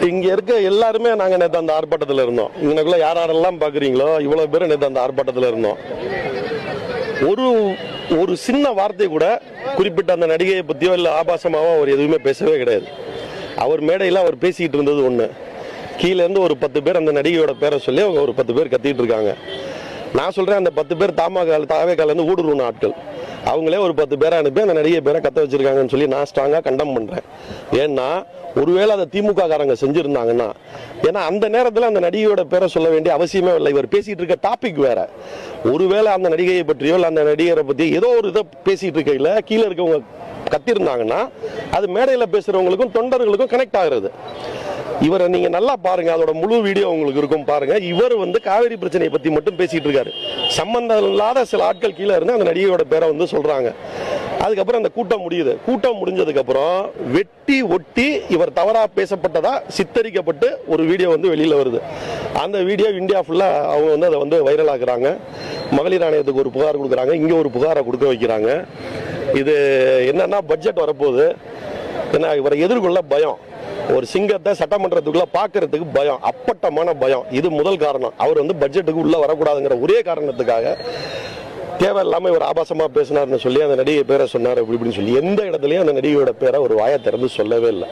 இங்க இருக்க எல்லாருமே நாங்க நேற்று அந்த ஆர்ப்பாட்டத்தில் இருந்தோம். இங்கனக்குள்ள யாரெல்லாம் பாக்குறீங்களோ இவ்வளவு பேரும் நேற்று அந்த ஆர்ப்பாட்டத்தில் இருந்தோம். ஒரு ஒரு சின்ன வார்த்தை கூட குறிப்பிட்ட அந்த நடிகையை பத்தியோ இல்ல ஆபாசமாவோ அவர் எதுவுமே பேசவே கிடையாது. அவர் மேடையில் அவர் பேசிட்டு இருந்தது ஒண்ணு, கீழே இருந்து ஒரு 10 பேர் அந்த நடிகையோட பேரை சொல்லி அவங்க ஒரு 10 பேர் கத்திட்டு இருக்காங்க. நான் சொல்றேன், அந்த 10 பேர் தாவேக்கால இருந்து ஊடுருவன ஆட்கள். அவங்களே ஒரு 10 பேரை அனுப்பி அந்த நடிகை பேரை கத்த வச்சிருக்காங்கன்னு சொல்லி நான் ஸ்ட்ராங்கா கண்டம் பண்றேன். ஏன்னா ஒருவேளை அதை திமுக காரங்க செஞ்சிருந்தாங்கன்னா, ஏன்னா அந்த நேரத்தில் அந்த நடிகையோட பேரை சொல்ல வேண்டிய அவசியமே இல்லை. இவர் பேசிட்டு இருக்க டாபிக் வேற. ஒருவேளை அந்த நடிகையை பற்றியோ இல்லை அந்த நடிகரை பற்றி ஏதோ ஒரு இதை பேசிட்டு இருக்கையில் கீழே இருக்கவங்க கத்திருந்தாங்கன்னா அது மேடையில் பேசுறவங்களுக்கும் தொண்டர்களுக்கும் கனெக்ட் ஆகுறது. இவரை நீங்க நல்லா பாருங்க, அதோட முழு வீடியோ உங்களுக்கு இருக்கும் பாருங்க. இவர் காவேரி பிரச்சனையை பத்தி மட்டும் பேசிட்டு இருக்காரு. சம்பந்தம் இல்லாத சில ஆட்கள் கீழே இருந்து அந்த நடிகையோட பேரை சொல்றாங்க. அதுக்கப்புறம் அந்த கூட்டம் முடியுது. கூட்டம் முடிஞ்சதுக்கு அப்புறம் வெட்டி ஒட்டி இவர் தவறா பேசப்பட்டதா சித்தரிக்கப்பட்டு ஒரு வீடியோ வெளியில வருது. அந்த வீடியோ இந்தியா ஃபுல்லா அவங்க அதை வைரல் ஆக்குறாங்க. மகளிர் ஆணையத்துக்கு ஒரு புகார் கொடுக்குறாங்க, இங்க ஒரு புகாரை கொடுக்க வைக்கிறாங்க. இது என்னன்னா பட்ஜெட் வரப்போகுது. ஏன்னா இவரை எதிர்கொள்ள பயம். ஒரு சிங்கத்தை சட்டமன்றத்துக்குள்ள பாக்குறதுக்கு பயம், அப்பட்டமான பயம். இது முதல் காரணம். அவர் பட்ஜெட்டுக்கு உள்ள வரக்கூடாதுங்கிற ஒரே காரணத்துக்காக தேவையில்லாம இவர் ஆபாசமா பேசினார்னு சொல்லி அந்த நடிகை பேரை சொன்னார் இப்படின்னு சொல்லி எந்த இடத்துலயும் அந்த நடிகையோட பேரை ஒரு வாயை திறந்து சொல்லவே இல்லை.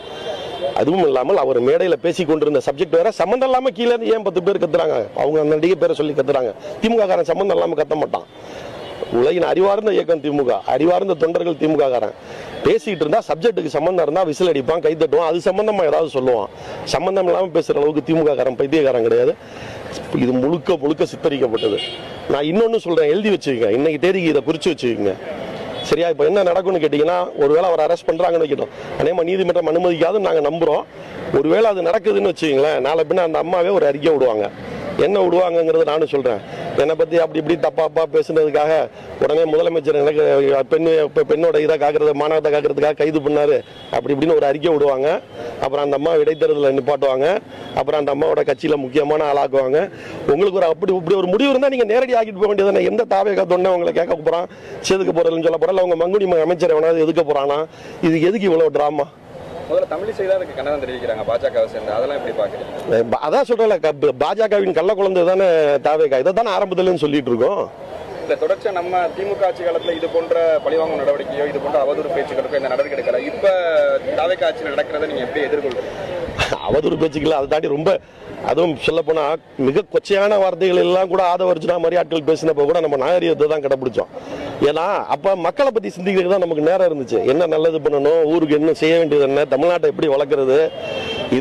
அதுவும் இல்லாமல் அவர் மேடையில பேசி கொண்டிருந்த சப்ஜெக்ட் வேற. சம்பந்தம் இல்லாம கீழே இருந்து ஏன் 10 பேர் கத்துறாங்க? அவங்க அந்த நடிகை பேரை சொல்லி கத்துறாங்க. திமுக காரன் சம்பந்தம் இல்லாம கத்த மாட்டான். உலகின் அறிவார்ந்த இயக்கம் திமுக, அறிவார்ந்த தொண்டர்கள் திமுக காரன் பேசிட்டு இருந்தா சப்ஜெக்டுக்கு சம்பந்தம் இருந்தா விசில் அடிப்பான், கை தட்டுவான், அது சம்பந்தமா ஏதாவது சொல்லுவான். சம்பந்தம் இல்லாம பேசுற அளவுக்கு திமுக காரன் பைத்தியக்காரன் கிடையாது. இது முழுக்க முழுக்க சித்தரிக்கப்பட்டது. நான் இன்னொன்னு சொல்றேன், எழுதி வச்சுக்கோங்க, இன்னைக்கு தேதிக்கு இதை குறிச்சு வச்சுக்கோங்க. சரியா? இப்ப என்ன நடக்கும்னு கேட்டீங்கன்னா, ஒருவேளை அவர் அரெஸ்ட் பண்றாங்கன்னு வைக்கட்டும், அதே நீதிமன்றம் அனுமதிக்காதுன்னு நாங்க நம்புறோம். ஒருவேளை அது நடக்குதுன்னு வச்சுக்கீங்களேன், நாளை பின்ன அந்த அம்மாவே ஒரு அறிக்கை விடுவாங்க. என்ன விடுவாங்கிறது நானும் சொல்றேன். என்னை பத்தி அப்படி இப்படி தப்பா பேசுனதுக்காக உடனே முதலமைச்சர் எனக்கு பெண்ணோட இதை காக்குறது, மானத்தை காக்குறதுக்காக கைது பண்ணாரு அப்படி இப்படின்னு ஒரு அறிக்கை விடுவாங்க. அப்புறம் அந்த அம்மா இடைத்தேர்தலில் நிப்பாட்டுவாங்க. அப்புறம் அந்த அம்மாவோட கட்சியில முக்கியமான ஆளாக்குவாங்க. உங்களுக்கு ஒரு இப்படி ஒரு முடிவு இருந்தா நீங்க நேரடி ஆக்கிட்டு போக வேண்டியது. எந்த தாவே தொண்டை உங்களை கேட்க போறான், செதுக்க போறதுன்னு சொல்ல போறா, அவங்க மங்குடி அமைச்சர் எவனாவது எதுக்க போறானா? இது எதுக்கு இவ்வளவு டிராமா? அதான் சொல்றேன், பாஜகவின் கள்ள குழந்தை தானே தாவேகா. இதை தானே ஆரம்பத்துல சொல்லிட்டு இருக்கோம். தொடர்ச்சியா நம்ம திமுக ஆட்சி காலத்துல இது போன்ற பழிவாங்கும் நடவடிக்கையோ இது போன்ற அவதூறு பேச்சுக்களுக்கோ இந்த நடவடிக்கை எடுக்கல. இப்ப தாவேகா ஆட்சியில் நடக்கிறத நீங்க எப்படி எதிர்கொள்றீங்க? அவதூறு பேச்சுக்கள் அதை தாண்டி ரொம்ப, அதுவும் சொல்ல போனா மிக கொச்சையான வார்த்தைகள் எல்லாம் கூட ஆதவர்ஜுனா மாதிரி ஆட்கள் பேசினப்ப கூட நம்ம நாகரிகத்தை தான் கடைபிடிச்சோம். ஏன்னா அப்ப மக்களை பத்தி சிந்திக்கிறதுக்கு தான் நமக்கு நேரம் இருந்துச்சு. என்ன நல்லது பண்ணணும், ஊருக்கு என்ன செய்ய வேண்டியது, என்ன தமிழ்நாட்டை எப்படி வளர்க்கறது,